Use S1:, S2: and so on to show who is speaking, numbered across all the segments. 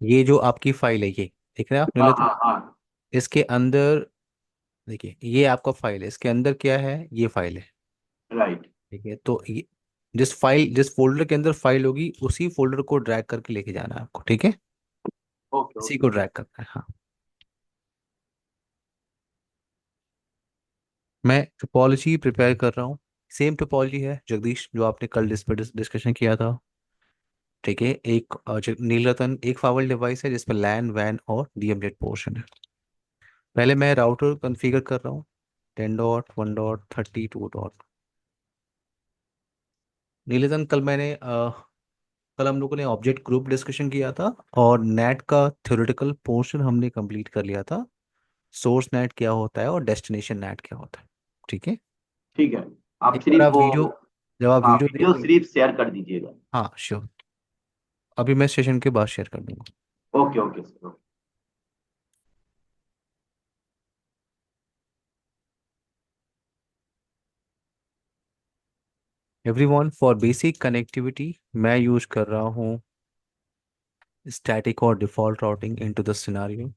S1: ये जो आपकी फाइल है, ये देख रहे हैं आप
S2: हाँ
S1: नीलत,
S2: हाँ हाँ।
S1: इसके अंदर देखिए, ये आपका फाइल है, इसके अंदर क्या है, ये फाइल है।
S2: राइट।
S1: ठीक है, तो ये जिस फोल्डर के अंदर फाइल होगी उसी फोल्डर को ड्रैग करके लेके जाना है आपको। ठीक है,
S2: ओके
S1: इसी
S2: ओके।
S1: को ड्रैग करना है। हाँ, मैं टोपोलॉजी प्रिपेयर कर रहा हूँ। सेम टोपोलॉजी है जगदीश, जो आपने कल डिस्कशन किया था। ठीक है, एक नीलरतन एक फाइल डिवाइस है जिसमें लैन वैन और डीएमजेड पोर्शन है। पहले मैं राउटर कॉन्फ़िगर कर रहा हूँ। 10.1.32. नीलतन कल हम लोगों ने ऑब्जेक्ट ग्रुप डिस्कशन किया था, और नेट का थ्योरेटिकल पोर्शन हमने कंप्लीट कर लिया था। सोर्स नेट क्या होता है और डेस्टिनेशन नेट क्या होता है। ठीक है,
S2: ठीक है। आप
S1: एक बार
S2: सिर्फ
S1: आप
S2: वो,
S1: वीडियो जब आप
S2: हाँ
S1: वीडियो
S2: वीडियो
S1: देख लो।
S2: सिर्फ शेयर कर दीजिएगा।
S1: हाँ श्योर, अभी मैं सेशन के बाद शेयर कर दूंगा।
S2: Okay okay sir.
S1: Everyone, for basic connectivity मैं यूज कर रहा हूँ स्टैटिक और default routing into the scenario.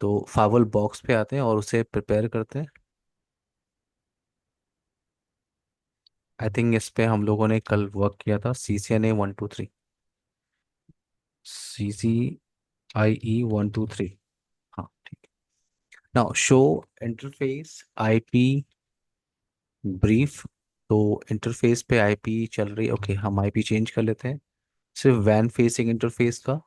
S1: तो फावल बॉक्स पे आते हैं और उसे प्रिपेयर करते हैं। आई थिंक इस पे हम लोगों ने कल वर्क किया था, CCNA 1 2 3, CCIE 1 2 3। हाँ ठीक। Now show interface IP brief. तो इंटरफेस पे आईपी चल रही है, ओके हम आईपी चेंज कर लेते हैं। सिर्फ वैन फेसिंग इंटरफेस का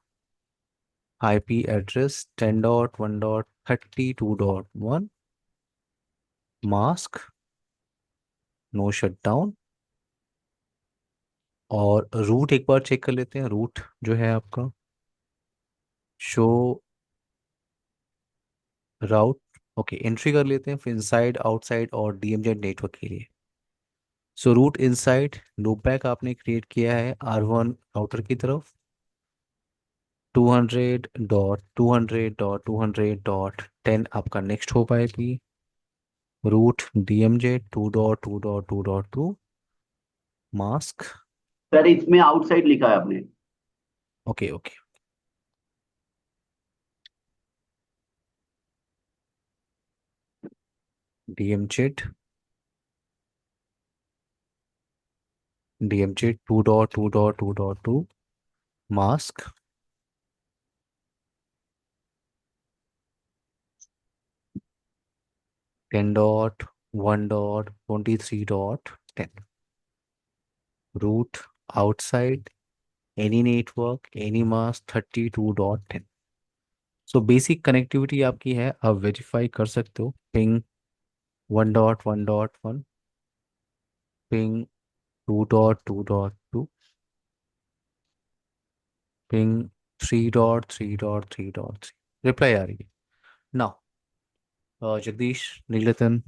S1: IP address 10.1.32.1, mask, no shut down. और रूट एक बार चेक कर लेते हैं, रूट जो है आपका शो राउट। ओके, एंट्री कर लेते हैं फिर इनसाइड आउटसाइड और डीएमजेड नेटवर्क के लिए। सो रूट इनसाइड लूपबैक आपने क्रिएट किया है R1 राउटर की तरफ। 200.200.200.10 आपका नेक्स्ट हो पाएगी। Route DMZ 2.2.2.2 mask.
S2: सर इसमें आउटसाइड लिखा है आपने।
S1: Okay okay, DMZ DMZ 2.2.2.2 mask 10.1.23.10 route outside any network any mask 32.10। So basic connectivity आपकी है, आप वेरीफाई कर सकते हो। Ping 1.1.1, ping 2.2.2, ping 3.3.3.3। रिप्लाई आ रही है ना। जगदीश, नीलतन,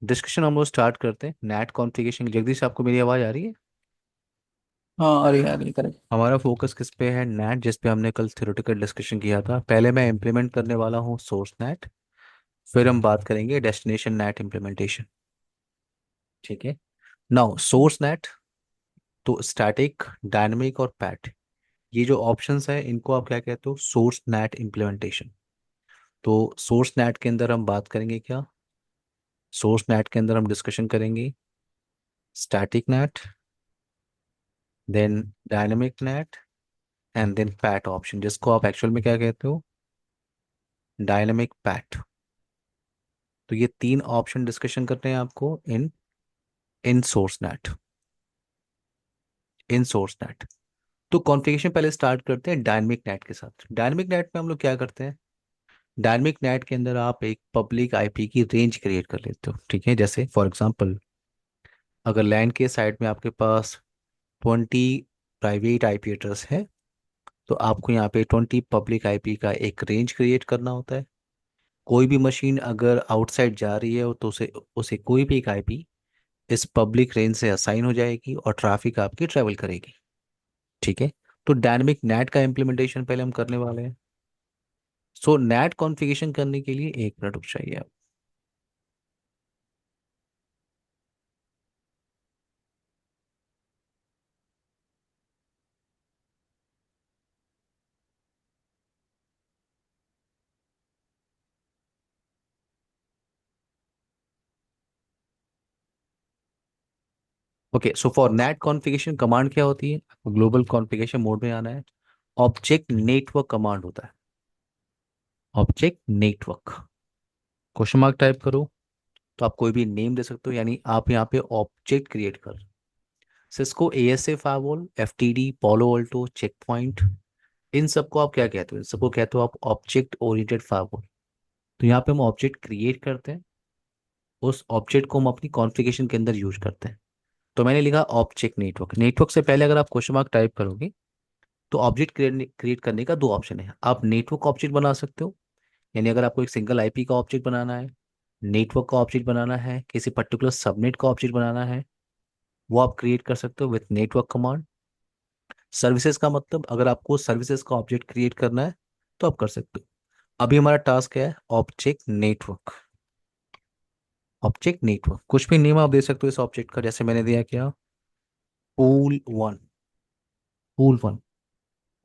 S1: डिस्कशन हम लोग स्टार्ट करते हैं नेट कॉन्फ़िगरेशन। जगदीश, आपको मेरी आवाज़ आ रही है?
S3: हाँ, अरे यार, ये करेक्ट।
S1: हमारा फोकस किस पे है, नेट, जिस पे हमने कल थ्योरेटिकल डिस्कशन किया था। पहले मैं इम्प्लीमेंट करने वाला हूँ सोर्स नेट, फिर हम बात करेंगे डेस्टिनेशन नेट इम्प्लीमेंटेशन। ठीक है, नाउ सोर्स नेट, तो स्टैटिक, डायनेमिक और पैट, ये जो ऑप्शंस है इनको आप क्या कहते हो, सोर्स नेट इम्प्लीमेंटेशन। तो सोर्स नेट के अंदर हम बात करेंगे क्या, सोर्स नेट के अंदर हम डिस्कशन करेंगे static NAT, then dynamic NAT, and then PAT option, जिसको आप एक्चुअल में क्या कहते हो, डायनेमिक पैट। तो ये तीन ऑप्शन डिस्कशन करते हैं आपको इन इन सोर्स नेट, इन सोर्स नेट। तो कॉन्फ़िगरेशन पहले स्टार्ट करते हैं डायनेमिक नेट के साथ। डायनेमिक नेट में हम लोग क्या करते हैं, डायनेमिक नेट के अंदर आप एक पब्लिक आईपी की रेंज क्रिएट कर लेते हो। ठीक है, जैसे फॉर एग्जांपल, अगर लैंड के साइड में आपके पास 20 प्राइवेट आईपी एड्रेस है, तो आपको यहाँ पे 20 पब्लिक आईपी का एक रेंज क्रिएट करना होता है। कोई भी मशीन अगर आउटसाइड जा रही है तो उसे उसे कोई भी एक आईपी इस पब्लिक रेंज से असाइन हो जाएगी और ट्रैफिक आपकी ट्रेवल करेगी। ठीक है, तो डायनेमिक नेट का इम्प्लीमेंटेशन पहले हम करने वाले हैं। सो नेट कॉन्फ़िगरेशन करने के लिए 1 मिनट रुक चाहिए आप। Okay, so for net configuration command क्या होती है? आपको ग्लोबल कॉन्फ़िगरेशन मोड में आना है। ऑब्जेक्ट नेटवर्क कमांड होता है, object network. Question mark type करो तो आप कोई भी नेम दे सकते हो, यानी आप यहाँ पे ऑब्जेक्ट क्रिएट कर। सिस्को एएसए फायरवॉल, एफटीडी, पोलो ऑल्टो, चेक पॉइंट, इन सबको आप क्या कहते हो? इन सबको कहते हो आप ऑब्जेक्ट ओरिएंटेड फायरवॉल। तो यहाँ पे हम ऑब्जेक्ट क्रिएट करते हैं, उस ऑब्जेक्ट को हम अपनी कॉन्फ़िगरेशन के अंदर यूज करते हैं। तो मैंने लिखा ऑब्जेक्ट नेटवर्क। नेटवर्क से पहले अगर आप क्वेश्चन मार्क टाइप करोगे तो ऑब्जेक्ट क्रिएट करने का दो ऑप्शन है। आप नेटवर्क ऑब्जेक्ट बना सकते हो, यानी अगर आपको एक सिंगल आईपी का ऑब्जेक्ट बनाना है, नेटवर्क का ऑब्जेक्ट बनाना है, किसी पर्टिकुलर सबनेट का ऑब्जेक्ट बनाना है, वो आप क्रिएट कर सकते हो विथ नेटवर्क कमांड। सर्विसेज का मतलब, अगर आपको सर्विसेज का ऑब्जेक्ट क्रिएट करना है तो आप कर सकते हो। अभी हमारा टास्क है ऑब्जेक्ट नेटवर्क। ऑब्जेक्ट नेटवर्क कुछ भी नेम आप दे सकते हो इस ऑब्जेक्ट का, जैसे मैंने दिया क्या, पूल वन, पूल वन।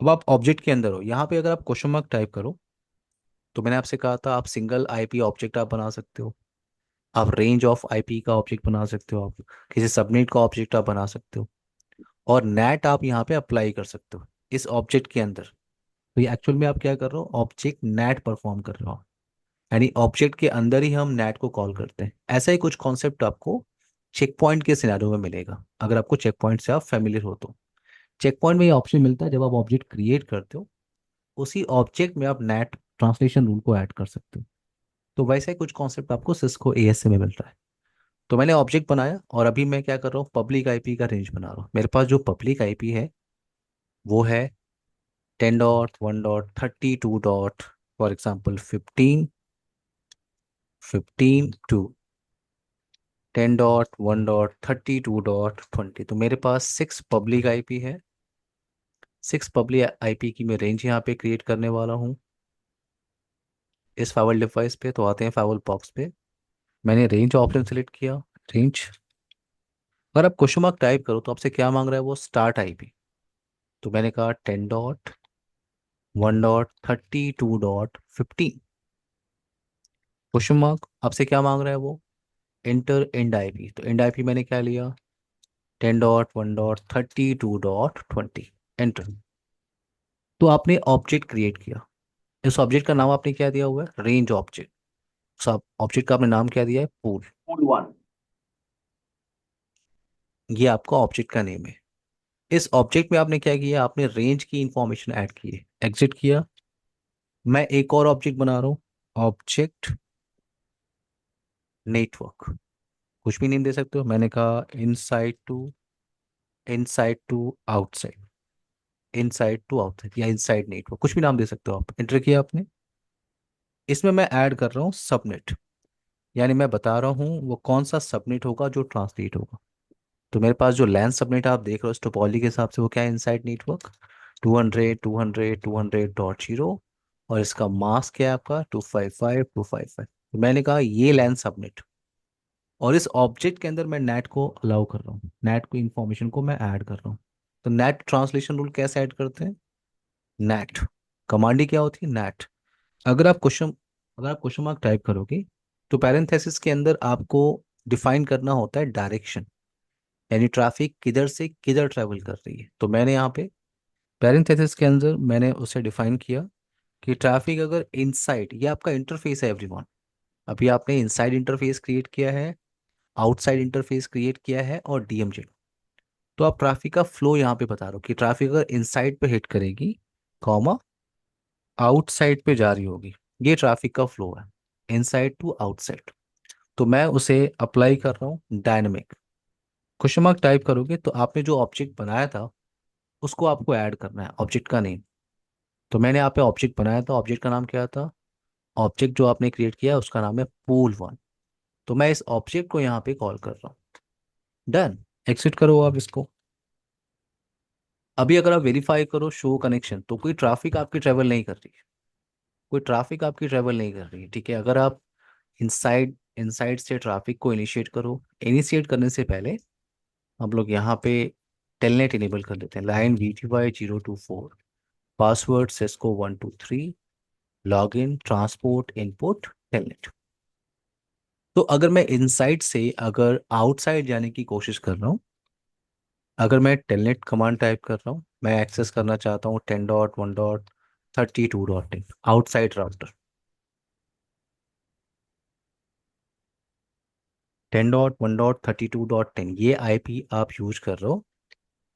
S1: अब आप ऑब्जेक्ट के अंदर हो, यहाँ पे अगर आप क्वेश्चन मार्क टाइप करो तो मैंने आपसे कहा था आप सिंगल आईपी ऑब्जेक्ट आप बना सकते हो, आप रेंज ऑफ आईपी का ऑब्जेक्ट बना सकते हो, आप किसी सबनेट का ऑब्जेक्ट आप बना सकते हो, और नेट आप यहाँ पे अप्लाई कर सकते हो इस ऑब्जेक्ट के अंदर। तो ये एक्चुअल में आप क्या कर रहे हो, ऑब्जेक्ट नेट परफॉर्म कर रहे हो, यानी ऑब्जेक्ट के अंदर ही हम नेट को कॉल करते हैं। ऐसा ही कुछ कॉन्सेप्ट आपको चेक पॉइंट के सिनेरियो में मिलेगा, अगर आपको चेक पॉइंट से आप फेमिलियर हो तो। चेक पॉइंट में ये ऑप्शन मिलता है, जब आप ऑब्जेक्ट क्रिएट करते हो उसी ऑब्जेक्ट में आप नेट ट्रांसलेशन रूल को ऐड कर सकते हो। तो वैसा ही कुछ कॉन्सेप्ट आपको सिस्को एएसए में मिलता है। तो मैंने ऑब्जेक्ट बनाया और अभी मैं क्या कर रहा हूँ, पब्लिक आईपी का रेंज बना रहा हूँ। मेरे पास जो पब्लिक आईपी है वो है 10.1.32. For example 15.1.32.20। तो मेरे पास 6 पब्लिक आईपी है। 6 पब्लिक आईपी की मैं रेंज यहाँ पे क्रिएट करने वाला हूँ इस फाइवल डिवाइस पे। तो आते हैं फाइवल बॉक्स पे, मैंने रेंज ऑप्शन सेलेक्ट किया। रेंज, अगर आप क्वेश्चन मार्क टाइप करो तो आपसे क्या मांग रहा है, वो स्टार्ट आईपी। तो मैंने कहा 10.1.32.15। क्वेश्चन मार्क, आपसे क्या मांग रहा है वो, एंटर एंड आईपी। तो एंड आईपी मैंने क्या लिया, 10.1.32.20। एंटर। तो आपने ऑब्जेक्ट क्रिएट किया। इस ऑब्जेक्ट का नाम आपने क्या दिया हुआ है, रेंज ऑब्जेक्ट। सब ऑब्जेक्ट का आपने नाम क्या दिया है, पूल।
S2: Pool one.
S1: ये आपका ऑब्जेक्ट का नेम है। इस ऑब्जेक्ट में आपने क्या किया, आपने रेंज की इंफॉर्मेशन ऐड की है। एग्जिट किया। मैं एक और ऑब्जेक्ट बना रहा हूँ, ऑब्जेक्ट नेटवर्क। कुछ भी नेम दे सकते हो, मैंने कहा inside to outside, inside to outside या इनसाइड नेटवर्क, कुछ भी नाम दे सकते हो आप। एंटर किया आपने। इसमें मैं ऐड कर रहा हूँ सबनेट, यानी मैं बता रहा हूँ वो कौन सा सबनेट होगा जो ट्रांसलेट होगा। तो मेरे पास जो लैन सबनेट आप देख रहे हो इस टोपोलॉजी के हिसाब से, वो क्या है, इनसाइड नेटवर्क 200.200.200.0। और इसका मास्क क्या है आपका 255.255। तो मैंने कहा ये लैन सबनेट, और इस ऑब्जेक्ट के अंदर मैं नेट को अलाउ कर रहा हूँ, नेट को इन्फॉर्मेशन को मैं ऐड कर रहा हूँ। तो नेट ट्रांसलेशन रूल कैसे ऐड करते हैं, नेट कमांड ही क्या होती है, नेट। अगर आप क्वेश्चन अगर आप क्वेश्चन मार्क टाइप करोगे तो पैरेंथेसिस के अंदर आपको डिफाइन करना होता है डायरेक्शन, यानी ट्रैफिक किधर से किधर ट्रैवल कर रही है। तो मैंने यहाँ पे पैरेंथेसिस के अंदर मैंने उसे डिफाइन किया कि ट्रैफिक अगर इनसाइड, ये आपका इंटरफेस है एवरीवन। अभी आपने इनसाइड इंटरफेस क्रिएट किया है, आउटसाइड इंटरफेस क्रिएट किया है, और डीएमजे। तो आप ट्रैफिक का फ्लो यहाँ पे बता रहे हो कि ट्रैफिक अगर इनसाइड पे हिट करेगी, कॉमा आउटसाइड पे जा रही होगी, ये ट्रैफिक का फ्लो है, इनसाइड टू आउटसाइड। तो मैं उसे अप्लाई कर रहा हूँ डायनेमिक। क्वेश्चन मार्क टाइप करोगे तो आपने जो ऑब्जेक्ट बनाया था उसको आपको ऐड करना है, ऑब्जेक्ट का नेम। तो मैंने यहाँ पे ऑब्जेक्ट बनाया था, ऑब्जेक्ट का नाम क्या था, ऑब्जेक्ट जो आपने क्रिएट किया उसका नाम है पूल वन। तो मैं इस ऑब्जेक्ट को यहाँ पे कॉल कर रहा हूँ। डन। एक्सिट करो आप इसको। अभी अगर आप वेरीफाई करो शो कनेक्शन, तो कोई ट्रैफिक आपकी ट्रेवल नहीं कर रही है, कोई ट्रैफिक आपकी ट्रेवल नहीं कर रही है। ठीक है, अगर आप इनसाइड इनसाइड से ट्रैफिक को इनिशिएट करो, इनिशिएट करने से पहले हम लोग यहाँ पे टेलनेट इनेबल कर लेते हैं, line VTY 024, password Sesko 123, log in transport input telnet. तो अगर मैं इनसाइड से अगर आउटसाइड जाने की कोशिश कर रहा हूँ अगर मैं टेलनेट कमांड टाइप कर रहा हूँ, मैं एक्सेस करना चाहता हूँ 10.1.32.10 आउटसाइड राउटर। 10.1.32.10 ये आईपी आप यूज कर रहे हो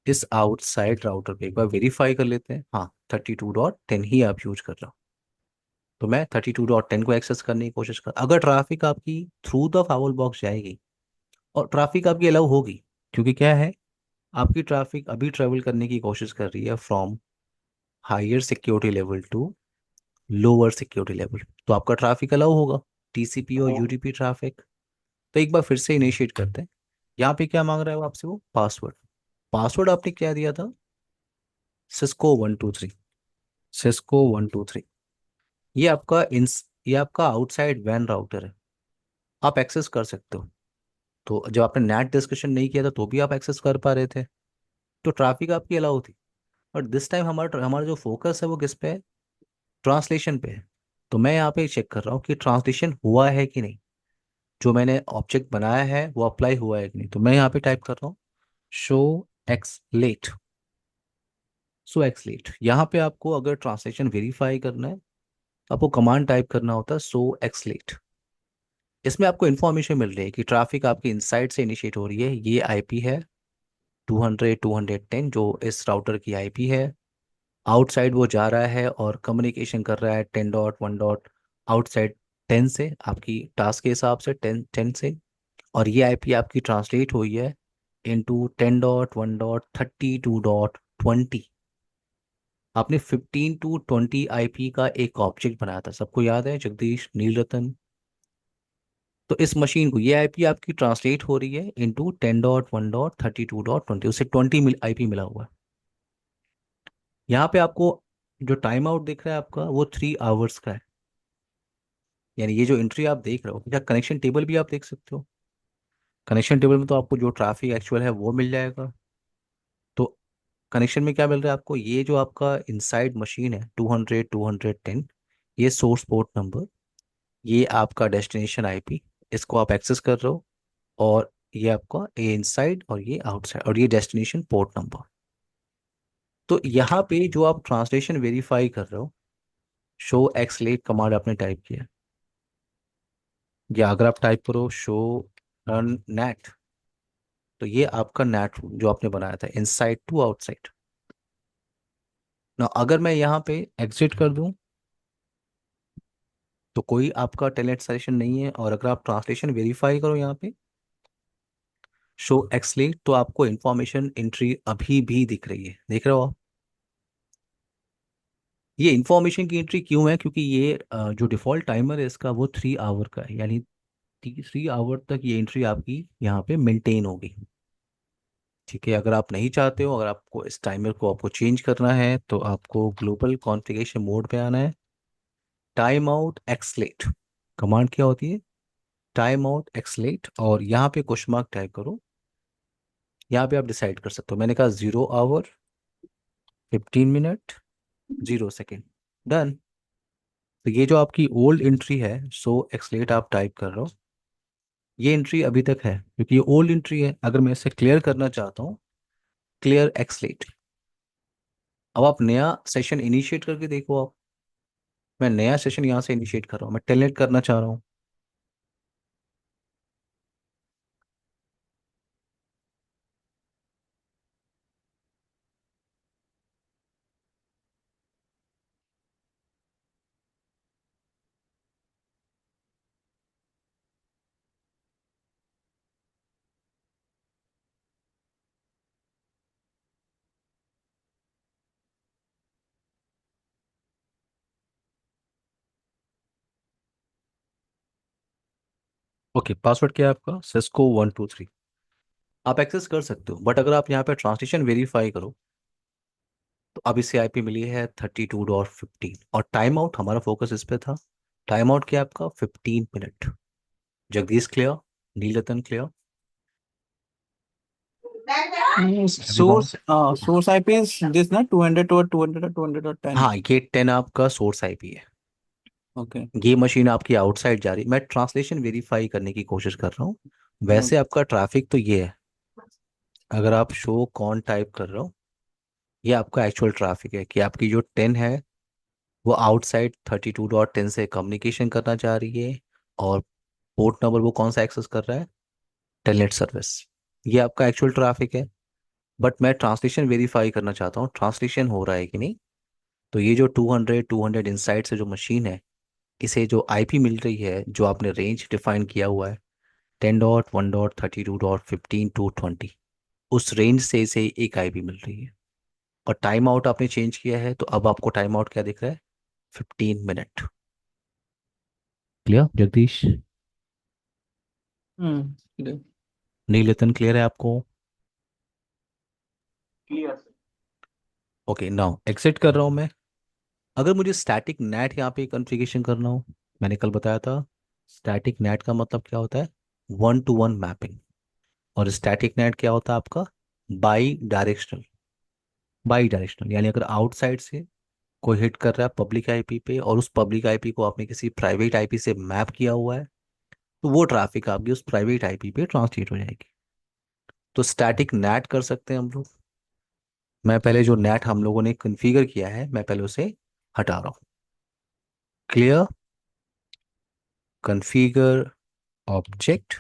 S1: इस आउटसाइड राउटर पे। एक बार वेरीफाई कर लेते हैं, हाँ 32.10 ही आप यूज कर रहे हो। तो मैं 32.10 को एक्सेस करने की कोशिश कर, अगर ट्रैफिक आपकी थ्रू द फाउल बॉक्स जाएगी, और ट्रैफिक आपकी अलाउ होगी, क्योंकि क्या है, आपकी ट्रैफिक अभी ट्रेवल करने की कोशिश कर रही है from higher security level to lower security level, तो आपका ट्रैफिक अलाउ होगा, टीसीपी और यूडीपी ट्रैफिक। तो एक बार फिर से इनिशिएट करते हैं। यहाँ पे क्या मांग रहा है वो आपसे, वो पासवर्ड। पासवर्ड आपने क्या दिया था, सिस्को 123। सिस्को 123, ये आपका इंस ये आपका आउटसाइड वैन राउटर है, आप एक्सेस कर सकते हो। तो जब आपने नेट डिस्कशन नहीं किया था तो भी आप एक्सेस कर पा रहे थे, तो ट्रैफिक आपकी अलाउ थी। बट दिस टाइम हमारा हमारा जो फोकस है वो किस पे है, ट्रांसलेशन पे है। तो मैं यहाँ पे चेक कर रहा हूँ कि ट्रांसलेशन हुआ है कि नहीं, जो मैंने ऑब्जेक्ट बनाया है वो अप्लाई हुआ है कि नहीं। तो मैं यहाँ पे टाइप कर रहा हूँ शो एक्सलेट। सो एक्सलेट, यहाँ पे आपको अगर ट्रांसलेशन वेरीफाई करना है, आपको कमांड टाइप करना होता है सो एक्सलेट। इसमें आपको इन्फॉर्मेशन मिल रही है कि ट्रैफिक आपकी इनसाइड से इनिशिएट हो रही है, ये आईपी है 200.210 जो इस राउटर की आईपी है। आउटसाइड वो जा रहा है और कम्युनिकेशन कर रहा है 10.1 आउटसाइड 10 से, आपकी टास्क के हिसाब से 10 से। और ये आईपी आपकी ट्रांसलेट हुई है इनटू 10.1.32.20। आपने 15 to 20 आईपी का एक ऑब्जेक्ट बनाया था, सबको याद है, जगदीश, नीलरतन। तो इस मशीन को, ये आईपी आपकी ट्रांसलेट हो रही है इनटू 10.1.32.20, उससे 20 आईपी मिला हुआ है। यहाँ पे आपको जो टाइम आउट दिख रहा है आपका, वो 3 आवर्स का है। यानी ये जो एंट्री आप देख रहे हो, या कनेक्शन टेबल भी आप देख सकते हो। कनेक्शन टेबल में तो आपको जो ट्रैफिक एक्चुअल है वो मिल जाएगा। तो कनेक्शन में क्या मिल रहा है आपको, ये जो आपका इनसाइड मशीन है 200.210, ये सोर्स पोर्ट नंबर, ये आपका डेस्टिनेशन आईपी, इसको आप एक्सेस कर रहे हो। और ये आपका ये इनसाइड और ये आउटसाइड, और ये डेस्टिनेशन पोर्ट नंबर। तो यहाँ पे जो आप ट्रांसलेशन वेरीफाई कर रहे हो, शो एक्सलेट कमांड आपने टाइप किया, या अगर आप टाइप करो शो रन नेट, तो ये आपका नेट जो आपने बनाया था इनसाइड टू आउटसाइड ना। अगर मैं यहाँ पे एग्जिट कर दूं तो कोई आपका टेलेंट सेलेक्शन नहीं है, और अगर आप ट्रांसलेशन वेरीफाई करो यहाँ पे शो एक्सलेट, तो आपको इंफॉर्मेशन एंट्री अभी भी दिख रही है, देख रहे हो आप। ये इंफॉर्मेशन की एंट्री क्यों है, क्योंकि ये जो डिफॉल्ट टाइमर है इसका वो 3 आवर का है, यानी 3 आवर तक ये एंट्री आपकी यहाँ पे मेंटेन होगी। ठीक है, अगर आप नहीं चाहते हो, अगर आपको इस टाइमर को आपको चेंज करना है, तो आपको ग्लोबल कॉन्फ़िगरेशन मोड पे आना है। टाइम आउट एक्सलेट कमांड क्या होती है, टाइम आउट एक्सलेट, और यहाँ पे क्वेश्चन मार्क टाइप करो। यहाँ पे आप डिसाइड कर सकते हो, मैंने कहा 0 आवर 15 मिनट 0 सेकेंड, डन। तो ये जो आपकी ओल्ड एंट्री है सो एक्सलेट आप टाइप कर रहे हो, ये एंट्री अभी तक है क्योंकि ये ओल्ड एंट्री है। अगर मैं इसे क्लियर करना चाहता हूँ, क्लियर एक्सलेट, अब आप नया सेशन इनिशिएट करके देखो आप। मैं नया सेशन यहाँ से इनिशिएट कर रहा हूँ, मैं टेलनेट करना चाह रहा हूँ। ओके, पासवर्ड क्या है आपका, सिस्को 123। आप एक्सेस कर सकते हो, बट अगर आप यहाँ पे ट्रांसलेशन वेरीफाई करो, तो अब इसे आईपी मिली है 32.15, और टाइम आउट हमारा फोकस इस पे था। टाइम आउट क्या है आपका, 15 minute. Jagdish clear, Nilratan clear, everyone.
S3: Source IP is this ना 200 और 200 और 200 और 10।
S1: हाँ, ये 10 आपका सोर्स आईपी है।
S3: ओके।
S1: ये मशीन आपकी आउटसाइड जा रही, मैं ट्रांसलेशन वेरीफाई करने की कोशिश कर रहा हूँ। वैसे आपका ट्रैफिक तो ये है, अगर आप शो कॉन टाइप कर रहे हो, ये आपका एक्चुअल ट्रैफिक है कि आपकी जो 10 है वो आउटसाइड 32.10 से कम्युनिकेशन करना चाह रही है, और पोर्ट नंबर वो कौन सा एक्सेस कर रहा है, टेलनेट सर्विस। ये आपका एक्चुअल ट्रैफिक है। बट मैं ट्रांसलेशन वेरीफाई करना चाहता हूँ, ट्रांसलेशन हो रहा है कि नहीं। तो ये जो 200 इनसाइड से जो मशीन है, इसे जो आईपी मिल रही है, जो आपने रेंज डिफाइन किया हुआ है, 10.1.32.15 टू 20, उस रेंज से इसे एक आईपी मिल रही है। और टाइम आउट आपने चेंज किया है, तो अब आपको टाइम आउट क्या दिख रहा है, 15 minute. Clear Jagdish?
S3: clear.
S1: Neeltan clear है आपको?
S2: Clear sir.
S1: Okay, now exit कर रहा हूँ मैं। अगर मुझे स्टैटिक नेट यहाँ पे कॉन्फ़िगरेशन करना हो, मैंने कल बताया था स्टैटिक नेट का मतलब क्या होता है, 1-to-1 मैपिंग। और स्टैटिक नेट क्या होता है आपका, बाई डायरेक्शनल। बाई डायरेक्शनल यानी अगर आउटसाइड से कोई हिट कर रहा है पब्लिक आईपी पे, और उस पब्लिक आईपी को आपने किसी प्राइवेट आईपी से मैप किया हुआ है, तो वो ट्रैफिक आपकी उस प्राइवेट आईपी पे ट्रांसलेट हो जाएगी। तो स्टैटिक नेट कर सकते हैं हम लोग। मैं पहले जो नेट हम लोगों ने कॉन्फ़िगर किया है, मैं पहले उसे हटा रहा हूँ। क्लियर? Configure object.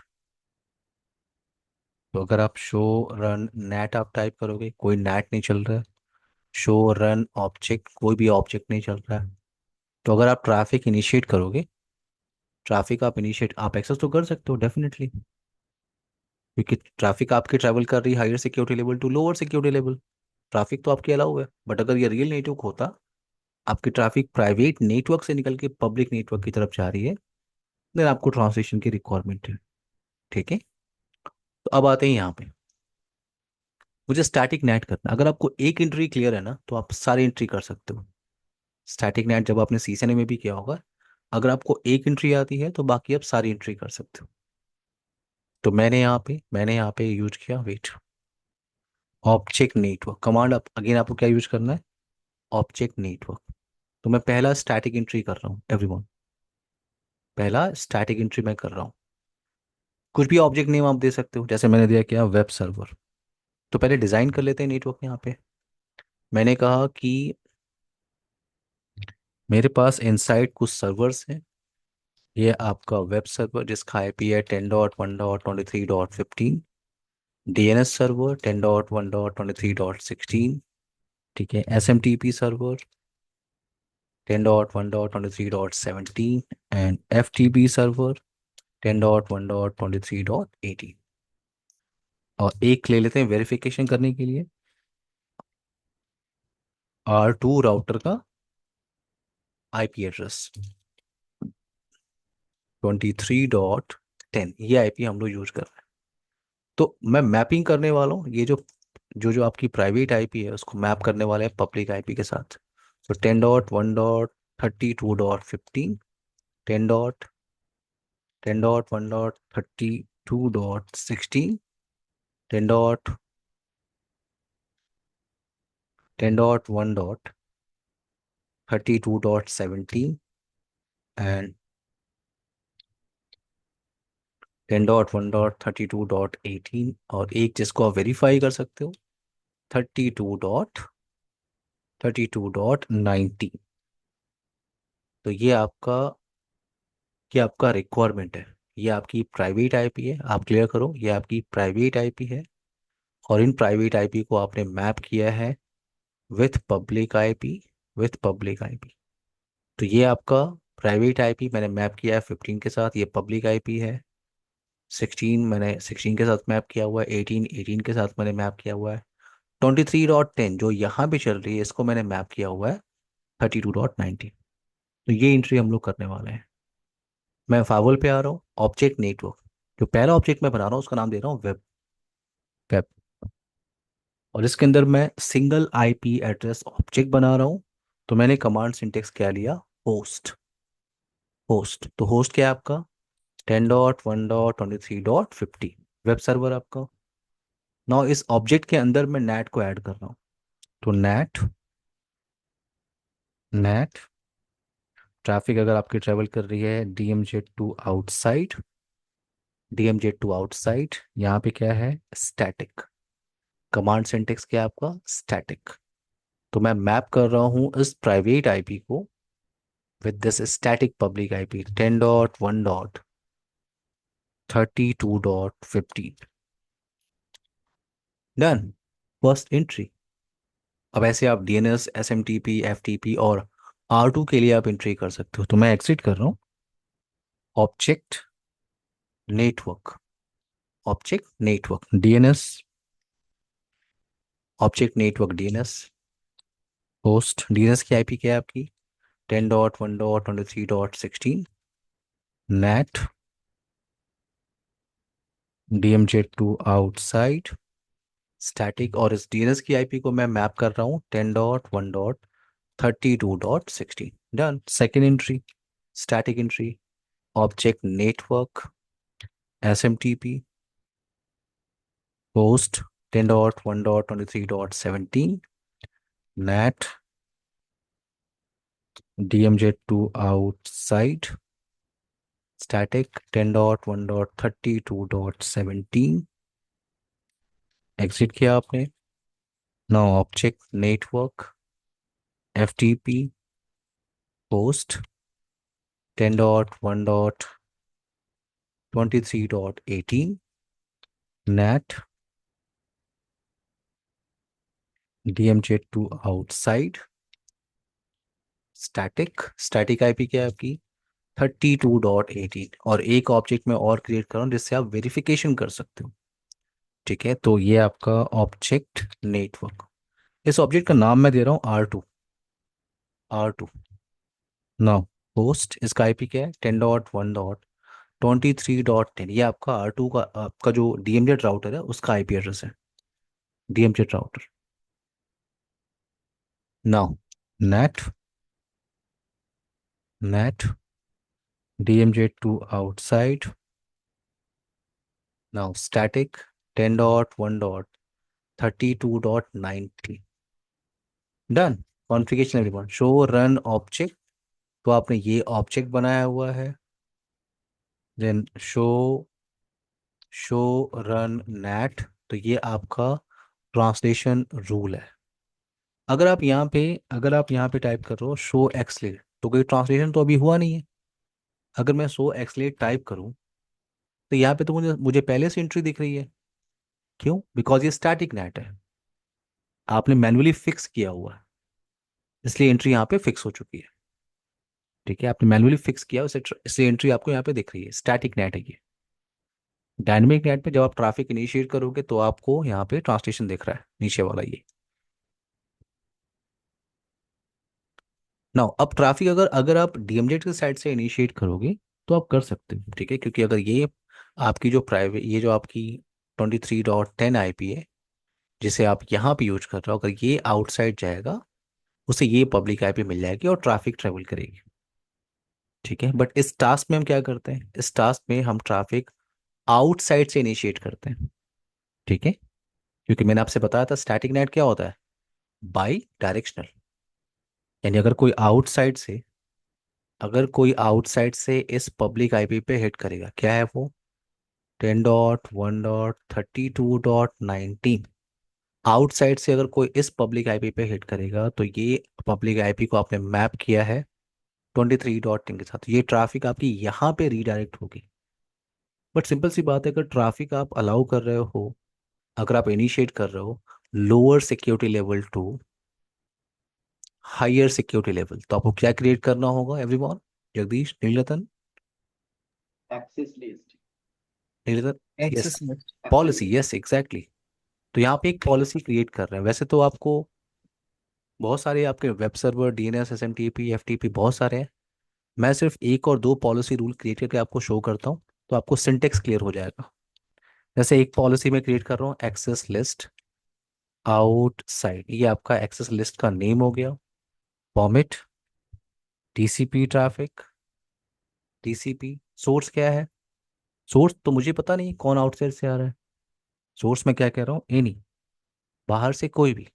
S1: तो अगर आप शो रन नेट आप टाइप करोगे, कोई नेट नहीं चल रहा है। शो रन ऑब्जेक्ट, कोई भी ऑब्जेक्ट नहीं चल रहा है। तो अगर आप ट्रैफिक इनिशिएट करोगे, ट्रैफिक आप इनिशिएट आप एक्सेस तो कर सकते हो डेफिनेटली, क्योंकि ट्रैफिक आपकी ट्रैवल कर रही है higher security level to lower security level. Traffic तो आपकी अलाउ है, बट अगर ये रियल नेटवर्क होता, आपकी ट्रैफिक प्राइवेट नेटवर्क से निकल के पब्लिक नेटवर्क की तरफ जा रही है, देन आपको ट्रांसलेशन की रिक्वायरमेंट है। ठीक है, तो अब आते हैं यहाँ पे। मुझे स्टैटिक नेट करना, अगर आपको एक एंट्री क्लियर है ना, तो आप सारी एंट्री कर सकते हो। स्टैटिक नेट जब आपने सीसीएनए में भी किया होगा, अगर आपको एक एंट्री आती है तो बाकी आप सारी एंट्री कर सकते हो। तो मैंने यहाँ पे यूज किया, वेट, ऑब्जेक्ट नेटवर्क कमांड। आप अगेन आपको क्या यूज करना है, ऑब्जेक्ट नेटवर्क। तो मैं पहला स्टैटिक एंट्री कर रहा हूँ एवरीवन, पहला स्टैटिक एंट्री मैं कर रहा हूँ। कुछ भी ऑब्जेक्ट नेम आप दे सकते हो, जैसे मैंने दिया क्या, वेब सर्वर। तो पहले डिजाइन कर लेते हैं नेटवर्क यहाँ पे। मैंने कहा कि मेरे पास इनसाइड कुछ सर्वर्स हैं। ये आपका वेब सर्वर जिसका आईपी है 10.1.23.15, डीएनएस सर्वर 10.1.23.16, ठीक है, SMTP server 10.1.23.17, and FTP server 10.1.23.18। और एक ले लेते हैं वेरिफिकेशन करने के लिए, R2 राउटर का आईपी एड्रेस 23.10, ये आईपी हम लोग यूज कर रहे हैं। तो मैं मैपिंग करने वाला हूँ, ये जो जो जो आपकी प्राइवेट आईपी है उसको मैप करने वाले हैं पब्लिक आईपी के साथ। तो 10.1.32.15, 10.1.32.16, 10.1.32.17, एंड 10.1.32.18, और एक जिसको आप वेरीफाई कर सकते हो, 32.32.19। तो ये आपका रिक्वायरमेंट है। ये आपकी प्राइवेट आईपी है, आप क्लियर करो, ये आपकी प्राइवेट आईपी है। और इन प्राइवेट आईपी को आपने मैप किया है विथ पब्लिक आईपी। तो ये आपका प्राइवेट आईपी मैंने मैप किया है 15 के साथ, ये पब्लिक आईपी है। 16 मैंने 16 के साथ मैप किया हुआ है, 18 के साथ मैंने मैप किया हुआ है। 23.10 जो यहाँ पे चल रही है, इसको मैंने मैप किया हुआ है 32.19। तो ये एंट्री हम लोग करने वाले हैं। मैं फावल पे आ रहा हूँ, ऑब्जेक्ट नेटवर्क। जो पहला ऑब्जेक्ट मैं बना रहा हूँ उसका नाम दे रहा हूँ वेब। वेब। और इसके अंदर मैं सिंगल आईपी एड्रेस ऑब्जेक्ट बना रहा हूँ। तो मैंने कमांड सिंटेक्स क्या लिया, होस्ट। होस्ट, तो होस्ट क्या है आपका, 10.1.23.50, वेब सर्वर आपका। नाउ इस ऑब्जेक्ट के अंदर मैं नेट को ऐड कर रहा हूँ। तो नेट, नेट ट्रैफिक अगर आपकी ट्रेवल कर रही है DMZ to outside, DMZ to outside, यहाँ पे क्या है, स्टैटिक। कमांड सिंटेक्स क्या है आपका? स्टैटिक। तो मैं मैप कर रहा हूँ इस प्राइवेट आईपी को with this static public IP 10.1.32.15। Done. First entry. अब ऐसे आप डीएनएस, एसएमटीपी, एफटीपी और आर टू के लिए आप एंट्री कर सकते हो। तो मैं एग्जिट कर रहा हूँ। Object network, object network DNS, object network DNS, host DNS की आईपी क्या है आपकी? 10.1.23.16। NAT DMZ to outside static, और इस डीएनएस की आईपी को मैं मैप कर रहा हूँ 10.1.32.16। Done. Second entry, static entry, object network SMTP host 10.1.23.17 NAT DMZ to outside static 10.1.32.17। Exit किया आपने। Now object network FTP host 10.1.23.18 NAT DMZ to outside static, static IP क्या है आपकी? 32.18। और एक ऑब्जेक्ट में और क्रिएट कर रहा हूँ जिससे आप वेरिफिकेशन कर सकते हो। ठीक है, तो ये आपका ऑब्जेक्ट नेटवर्क। इस ऑब्जेक्ट का नाम मैं दे रहा हूँ R2। R2 नाउ होस्ट, इसका आईपी क्या है? 10.1.23.10। ये आपका R2 का, आपका जो डीएमजेड राउटर है उसका आईपी एड्रेस है, DMZ router. Now NAT, NAT DMZ to outside now static 10.1.32.90। Done. Configuration everyone, show run object. तो आपने ये ऑब्जेक्ट बनाया हुआ है। Then show run NAT. तो ये आपका ट्रांसलेशन रूल है। अगर आप यहाँ पे टाइप कर रहे हो शो एक्सलेट, तो कोई ट्रांसलेशन तो अभी हुआ नहीं है। अगर मैं शो एक्सलेट टाइप करूँ तो यहाँ पे तो मुझे मुझे पहले से एंट्री दिख रही है। क्यों? बिकॉज ये स्टैटिक नेट है, आपने मैन्युअली फिक्स किया हुआ है, इसलिए एंट्री यहाँ पे फिक्स हो चुकी है। ठीक है, आपने मैन्युअली फिक्स किया उसे, इसलिए एंट्री आपको यहाँ पे दिख रही है। स्टैटिक नेट है ये। डायनेमिक नेट पे जब आप ट्रैफिक इनिशिएट करोगे तो आपको यहाँ पे ट्रांसलेशन दिख रहा है नीचे वाला ये। नाउ अब ट्रैफिक अगर अगर आप डीएमजेड की साइड से इनिशिएट करोगे तो आप कर सकते हो। ठीक है, क्योंकि अगर ये आपकी जो प्राइवेट, ये जो आपकी 23.10 आईपी है जिसे आप यहाँ पे यूज कर रहे हो, अगर ये आउटसाइड जाएगा उसे ये पब्लिक आईपी मिल जाएगी और ट्रैफिक ट्रेवल करेगी। ठीक है, बट इस टास्क में हम क्या करते हैं? इस टास्क में हम ट्रैफिक आउटसाइड से इनिशिएट करते हैं। ठीक है, क्योंकि मैंने आपसे बताया था स्टैटिक नेट क्या होता है? By directional. यानी अगर कोई आउटसाइड से इस पब्लिक आईपी पे हिट करेगा, क्या है वो? 10.1.32.19। आउटसाइड से अगर कोई इस पब्लिक आईपी पे हिट करेगा तो ये पब्लिक आईपी को आपने मैप किया है 23.10 के साथ, ये ट्रैफिक आपकी यहाँ पे रीडायरेक्ट होगी। बट सिंपल सी बात है, अगर ट्रैफिक आप अलाउ कर रहे हो, अगर आप इनिशिएट कर रहे हो lower security level to higher security level, तो आपको क्या क्रिएट करना होगा everyone? Jagdish, Nilratan,
S2: access list.
S1: Nilratan. Yes,
S3: Access list.
S1: Policy, yes exactly. तो यहाँ पे एक पॉलिसी क्रिएट कर रहे हैं। वैसे तो आपको बहुत सारे आपके web server, DNS, SMTP, FTP बहुत सारे हैं। मैं सिर्फ एक और दो पॉलिसी रूल क्रिएट करके आपको शो करता हूँ, तो आपको सिंटेक्स क्लियर हो जाएगा। जैसे एक पॉलिसी में क्रिएट कर रहा हूँ एक्सेस लिस्ट आउटसाइड, ये आपका एक्सेस लिस्ट का नेम हो गया। Vomit TCP traffic, TCP source क्या है? सोर्स तो मुझे पता नहीं कौन आउटसाइड से आ रहा है। सोर्स में क्या कह रहा हूँ? एनी, बाहर से कोई भी।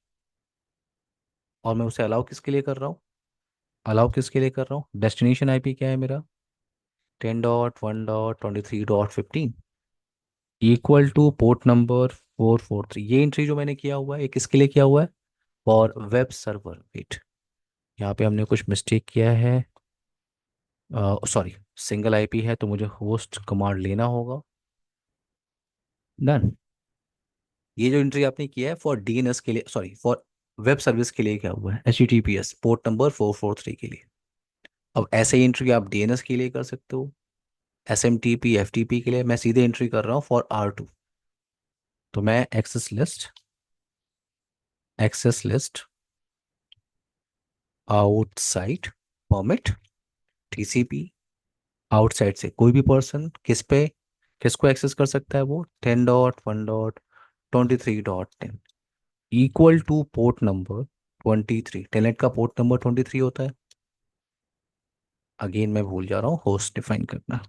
S1: और मैं उसे अलाउ किसके लिए कर रहा हूँ? अलाउ किसके लिए कर रहा हूँ? डेस्टिनेशन आईपी क्या है मेरा? 10.1.23.15। Equal two port number 443। ये एंट्री जो मैंने किया हुआ है ये किसके लिए किया हुआ है? For web server. वेट, यहाँ पे हमने कुछ मिस्टेक किया है। सॉरी, सिंगल आईपी है तो मुझे होस्ट कमांड लेना होगा। डन। ये जो एंट्री आपने किया है फॉर डीएनएस के लिए, सॉरी फॉर वेब सर्विस के लिए क्या हुआ है? HTTPS पोर्ट नंबर 443 के लिए। अब ऐसे ही एंट्री आप डीएनएस के लिए कर सकते हो, SMTP FTP के लिए। मैं सीधे एंट्री कर रहा हूँ फॉर R2। तो मैं access list outside permit TCP। Outside से कोई भी पर्सन किसको एक्सेस कर सकता है? वो 10.1.23.10 equal two port number 23। Telnet का पोर्ट नंबर 23 होता है। अगेन मैं भूल जा रहा हूँ होस्ट डिफाइन करना।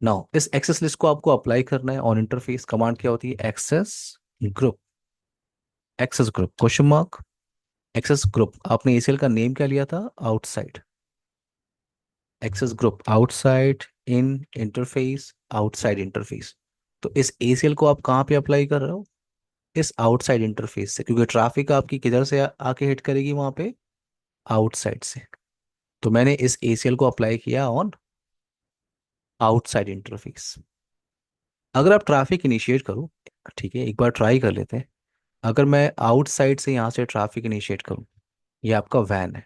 S1: नाउ इस एक्सेस लिस्ट को आपको अप्लाई करना है ऑन इंटरफेस। कमांड क्या होती है? Group access group question mark access group. आपने ACL का नेम क्या लिया था? Outside. Access group outside in interface outside interface. तो इस ACL को आप कहाँ पे अप्लाई कर रहे हो? इस आउटसाइड इंटरफेस से, क्योंकि ट्रैफिक आपकी किधर से आके हिट करेगी वहां पे? आउटसाइड से। तो मैंने इस ACL को अप्लाई किया ऑन आउटसाइड इंटरफेस। अगर आप ट्रैफिक इनिशिएट करो, ठीक है, एक बार ट्राई कर लेते हैं। अगर मैं आउटसाइड से यहाँ से ट्रैफिक इनिशिएट करूँ, ये आपका वैन है।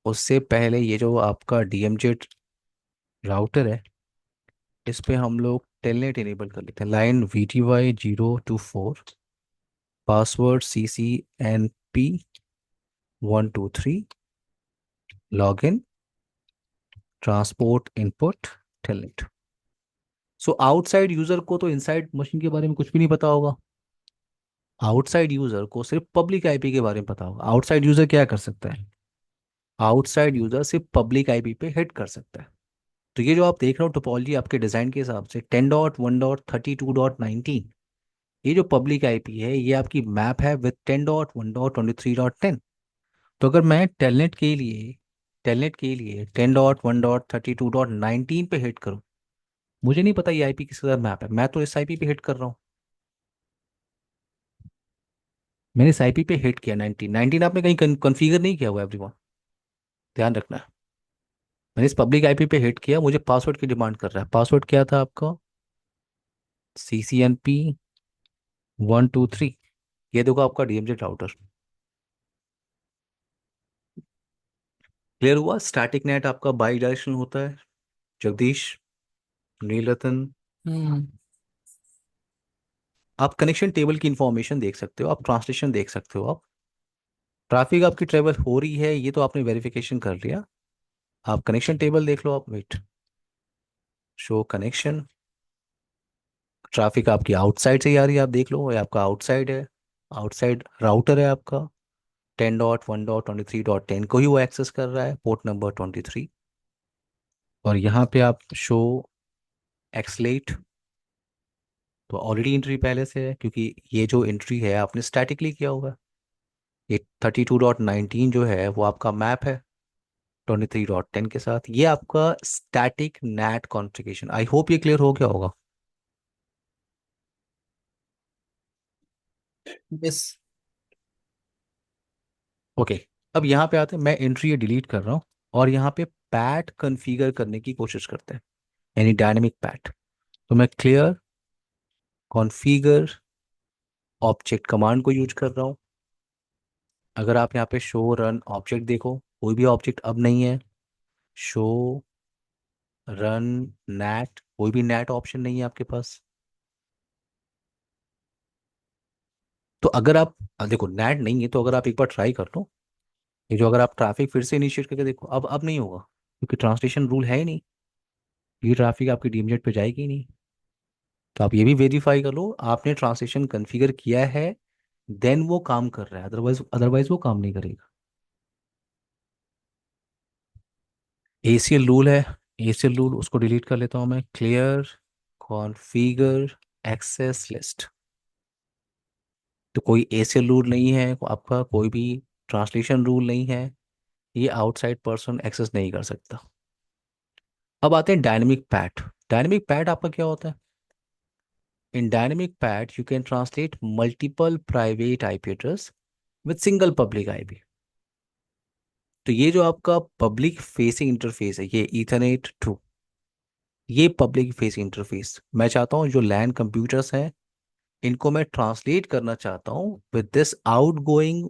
S1: उससे पहले ये जो आपका DMZ राउटर है, इस पे हम लोग टेलनेट इनेबल कर लेते हैं। Line VTY 024, password CCNP123, login transport input telnet. So outside user को तो इनसाइड मशीन के बारे में कुछ भी नहीं पता होगा। आउटसाइड यूजर को सिर्फ पब्लिक आईपी के बारे में पता होगा। आउटसाइड यूजर क्या कर सकता है? आउटसाइड यूजर सिर्फ पब्लिक आईपी पे हिट कर सकता है। तो ये जो आप देख रहे हो टोपोलॉजी आपके डिजाइन के हिसाब से 10.1.32.19, ये जो पब्लिक आईपी है ये आपकी मैप है विद 10.1.23.10। तो अगर मैं टेलनेट के लिए 10.1.32.19 पे हिट करूं, मुझे नहीं पता ये आईपी किसका मैप है, मैं तो इस आईपी पे हिट कर रहा हूँ। मैंने इस आईपी पे हिट किया 19 आपने कहीं कॉन्फ़िगर नहीं किया हुआ एवरीवन, ध्यान रखना। मैंने इस पब्लिक आईपी पे हिट किया, मुझे पासवर्ड की डिमांड कर रहा है। पासवर्ड क्या था आपका? CCNP123। ये देखो आपका DMZ राउटर। क्लियर हुआ? स्टैटिक नेट आपका बाई डायरेक्शनल होता है। जगदीश, नीलरतन,
S3: हम्म।
S1: आप कनेक्शन टेबल की इंफॉर्मेशन देख सकते हो, आप ट्रांसलेशन देख सकते हो, आप ट्रैफिक आपकी ट्रेवल हो रही है ये तो आपने वेरिफिकेशन कर लिया। आप कनेक्शन टेबल देख लो। आप वेट, शो कनेक्शन। ट्रैफिक आपकी आउटसाइड से ही आ रही है, आप देख लो, ये आपका आउटसाइड है। आउटसाइड राउटर है आपका। 10.1.23.10 को ही वो एक्सेस कर रहा है, पोर्ट नंबर 23। और यहाँ पे आप शो एक्सलेट, तो ऑलरेडी एंट्री पहले से है, क्योंकि ये जो एंट्री है आपने स्टैटिकली किया होगा। ये 32.19 जो है वो आपका मैप है 23.10 के साथ। ये आपका static NAT configuration. I hope ये क्लियर हो गया होगा।
S3: यस।
S1: ओके, अब यहाँ पे आते हैं, मैं एंट्री ये डिलीट कर रहा हूँ और यहाँ पे पैट कॉन्फ़िगर करने की कोशिश करते हैं, यानी डायनेमिक पैट। तो मैं क्लियर कॉन्फ़िगर ऑब्जेक्ट कमांड को यूज कर रहा हूँ। अगर आप यहाँ पे शो रन ऑब्जेक्ट देखो, कोई भी ऑब्जेक्ट अब नहीं है। शो रन नैट, कोई भी नैट ऑप्शन नहीं है आपके पास। तो अगर आप देखो नैट नहीं है, तो अगर आप एक बार ट्राई कर लो, ये जो अगर आप ट्रैफिक फिर से इनिशिएट करके देखो, अब नहीं होगा, क्योंकि ट्रांसलेशन रूल है ही नहीं। ये ट्रैफिक आपकी DMZ पे जाएगी ही नहीं। तो आप ये भी वेरीफाई कर लो आपने ट्रांसलेशन कॉन्फ़िगर किया है, देन वो काम कर रहा है, अदरवाइज अदरवाइज वो काम नहीं करेगा। ACL रूल है, ACL रूल उसको डिलीट कर लेता हूँ मैं। Clear configure access list. तो कोई ACL रूल नहीं है आपका, कोई भी ट्रांसलेशन रूल नहीं है, ये आउटसाइड पर्सन एक्सेस नहीं कर सकता। अब आते हैं डायनेमिक पैट। डायनेमिक पैट आपका क्या होता है? In dynamic pad, you can translate multiple private IP address with single public IP. तो ये जो आपका पब्लिक फेसिंग इंटरफेस है, ये ईथरनेट टू, ये पब्लिक फेसिंग इंटरफेस मैं चाहता हूँ जो लैन कंप्यूटर्स हैं इनको मैं ट्रांसलेट करना चाहता हूँ with this outgoing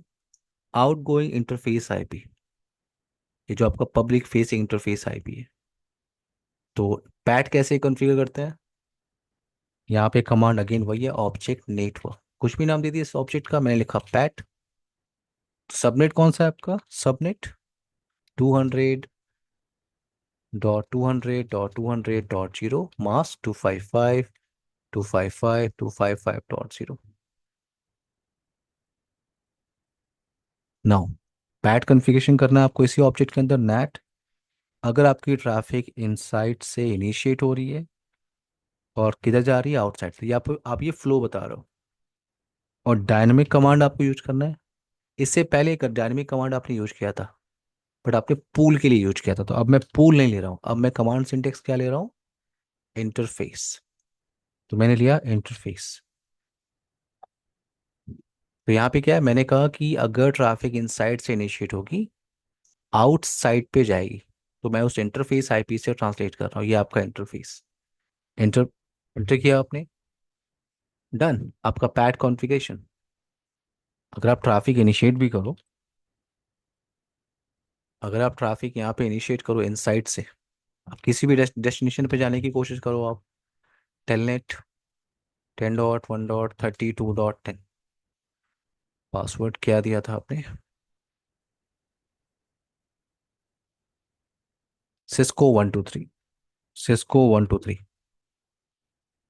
S1: interface IP. ये जो आपका पब्लिक फेसिंग इंटरफेस आईपी है। तो पैट कैसे कॉन्फ़िगर करते हैं? यहाँ पे कमांड अगेन वही है, ऑब्जेक्ट नेटवर्क, कुछ भी नाम दे दिए इस ऑब्जेक्ट का, मैंने लिखा पैट। सबनेट कौन सा है आपका? Subnet 200.200.200.0, mask 255.255.255.0। Now PAT configuration करना है आपको इसी ऑब्जेक्ट के अंदर नेट। अगर आपकी ट्रैफिक इनसाइड से इनिशिएट हो रही है और किधर जा रही है? आउटसाइड से। ये आप ये फ्लो बता रहे हो। और डायनेमिक कमांड आपको यूज करना है। इससे पहले एक डायनेमिक कमांड आपने यूज किया था, बट आपने पूल के लिए यूज किया था, तो अब मैं पूल नहीं ले रहा हूँ, अब मैं कमांड सिंटेक्स क्या ले रहा हूँ? इंटरफेस। तो मैंने लिया इंटरफेस। तो यहाँ पे क्या है, मैंने कहा कि अगर ट्रैफिक इनसाइड से इनिशिएट होगी, आउटसाइड पे जाएगी, तो मैं उस इंटरफेस आईपी से ट्रांसलेट कर रहा हूँ। ये आपका इंटरफेस। इंटर इंटर किया आपने, डन आपका पैड कॉन्फ़िगरेशन। अगर आप ट्रैफिक इनिशिएट भी करो, अगर आप ट्रैफिक यहाँ पे इनिशिएट करो इनसाइड से, आप किसी भी डेस्टिनेशन पे जाने की कोशिश करो, आप टेलनेट 10.1.32.10, पासवर्ड क्या दिया था आपने? Cisco 123, Cisco 123।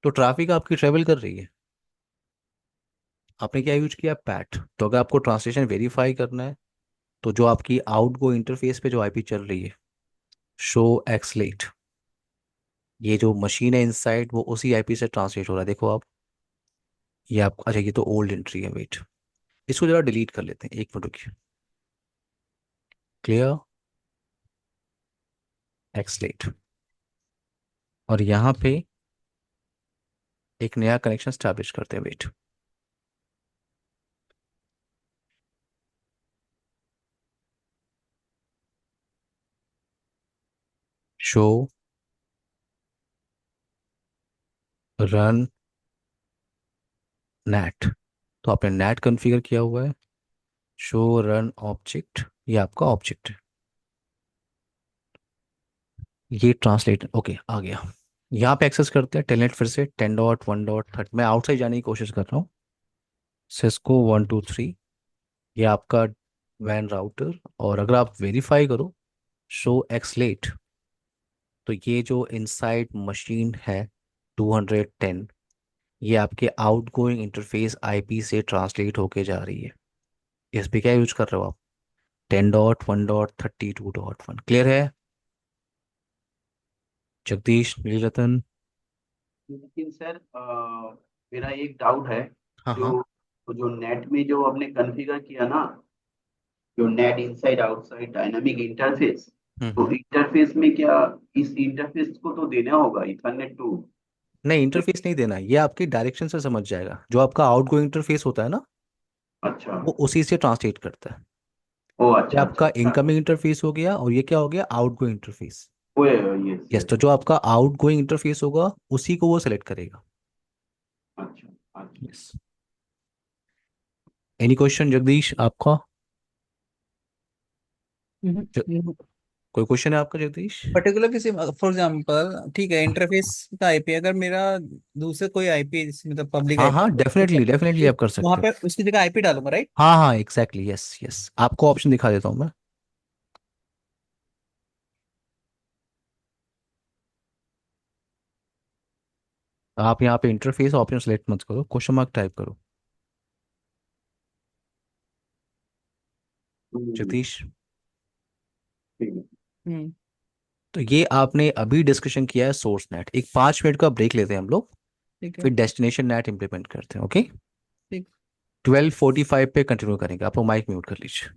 S1: तो ट्रैफिक आपकी ट्रेवल कर रही है, आपने क्या यूज किया? पैट। तो अगर आपको ट्रांसलेशन वेरीफाई करना है, तो जो आपकी आउट गो इंटरफेस पे जो आईपी चल रही है, शो एक्सलेट, ये जो मशीन है इनसाइड वो उसी आईपी से ट्रांसलेट हो रहा है। देखो आप, ये आप, अच्छा ये तो ओल्ड एंट्री है, वेट, इसको जरा डिलीट कर लेते हैं, एक मिनट रुकिए। क्लियर एक्सलेट। और यहाँ पे एक नया कनेक्शन स्टैब्लिश करते हैं, वेट। Show run NAT. तो आपने नेट कॉन्फ़िगर किया हुआ है। शो रन ऑब्जेक्ट, ये आपका ऑब्जेक्ट है। ये ट्रांसलेट ओके आ गया। यहाँ पे एक्सेस करते हैं टेलनेट फिर से 10.1.30, मैं आउटसाइड जाने की कोशिश कर रहा हूँ। सिस्को 123, ये आपका वैन राउटर। और अगर आप वेरीफाई करो शो एक्सलेट, तो ये जो इनसाइड मशीन है 210, ये आपके आउटगोइंग इंटरफेस आईपी से ट्रांसलेट होके जा रही है। इस पे क्या यूज कर रहे हो आप? 10.1.32.1। क्लियर है जगदीश नीलरतन?
S2: लेकिन सर मेरा एक डाउट है।
S1: हाँ हाँ।
S2: जो जो नेट में जो हमने कॉन्फ़िगर किया ना, जो net inside outside dynamic interface, तो
S1: हम्म।
S2: इंटरफेस में क्या इस इंटरफेस को तो देना होगा इथरनेट टू।
S1: नहीं, इंटरफेस नहीं देना, ये आपकी डायरेक्शन से समझ जाएगा। जो आपका आउटगोइंग इंटरफेस होता है ना,
S2: अच्छा।
S1: वो उसी से ट्रांसलेट करता है।
S2: ओ
S1: ये
S2: अच्छा अच्छा
S1: आपका
S2: अच्छा।
S1: इनकमिंग इंटरफेस हो गया, और ये क्या हो गया? Outgoing interface.
S2: ओए यस
S1: यस,
S2: यस।
S1: तो जो आपका आउटगोइंग इंटरफेस होगा उसी को वो सेलेक्ट करेगा।
S2: अच्छा अच्छा।
S1: यस। एनी क्वेश्चन जगदीश आपका? कोई क्वेश्चन है आपका जगदीश?
S3: पर्टिकुलर किसी, फॉर एग्जांपल ठीक है, इंटरफेस का आईपी अगर मेरा दूसरे कोई आईपी, मतलब पब्लिक
S1: हाँ हाँ,
S3: आईपी,
S1: डेफिनेटली डेफिनेटली आप कर
S3: वहां
S1: सकते हो।
S3: पे उसकी जगह आईपी डालूंगा, राइट?
S1: हाँ हाँ, एग्जैक्टली, यस यस, आपको ऑप्शन दिखा देता हूँ मैं। आप यहाँ पे इंटरफेस ऑप्शन सेलेक्ट मत करो, क्वेश्चन मार्क टाइप करो जगदीश।
S2: ठीक है।
S3: हम्म।
S1: तो ये आपने अभी डिस्कशन किया है सोर्स नेट। एक 5 मिनट का ब्रेक लेते हैं हम लोग,
S3: ठीक है।
S1: फिर डेस्टिनेशन नेट इंप्लीमेंट करते हैं, ओके?
S3: ठीक।
S1: 12:45 पे कंटिन्यू करेंगे। आप माइक म्यूट कर लीजिए।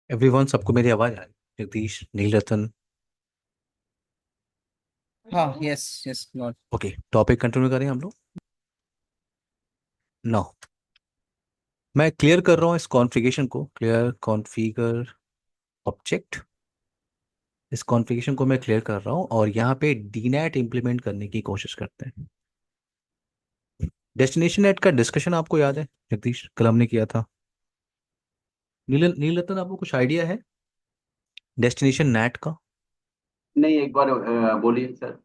S1: एवरीवन, सबको मेरी आवाज़ आ रही है? जगदीश, नीलरतन।
S3: हाँ, yes yes got.
S1: Okay, topic continue करें हम लोग। नो, मैं क्लियर कर रहा हूँ इस कॉन्फ़िगरेशन को। क्लियर कॉन्फ़िगर ऑब्जेक्ट, इस कॉन्फ़िगरेशन को मैं क्लियर कर रहा हूँ और यहाँ पे डीनैट इंप्लीमेंट करने की कोशिश करते हैं। डेस्टिनेशन नेट का डिस्कशन आपको याद है जगदीश, कल हमने किया था। नीलरतन, आपको कुछ आइडिया है डेस्टिनेशन नेट का?
S2: नहीं, एक बार बोलिए सर।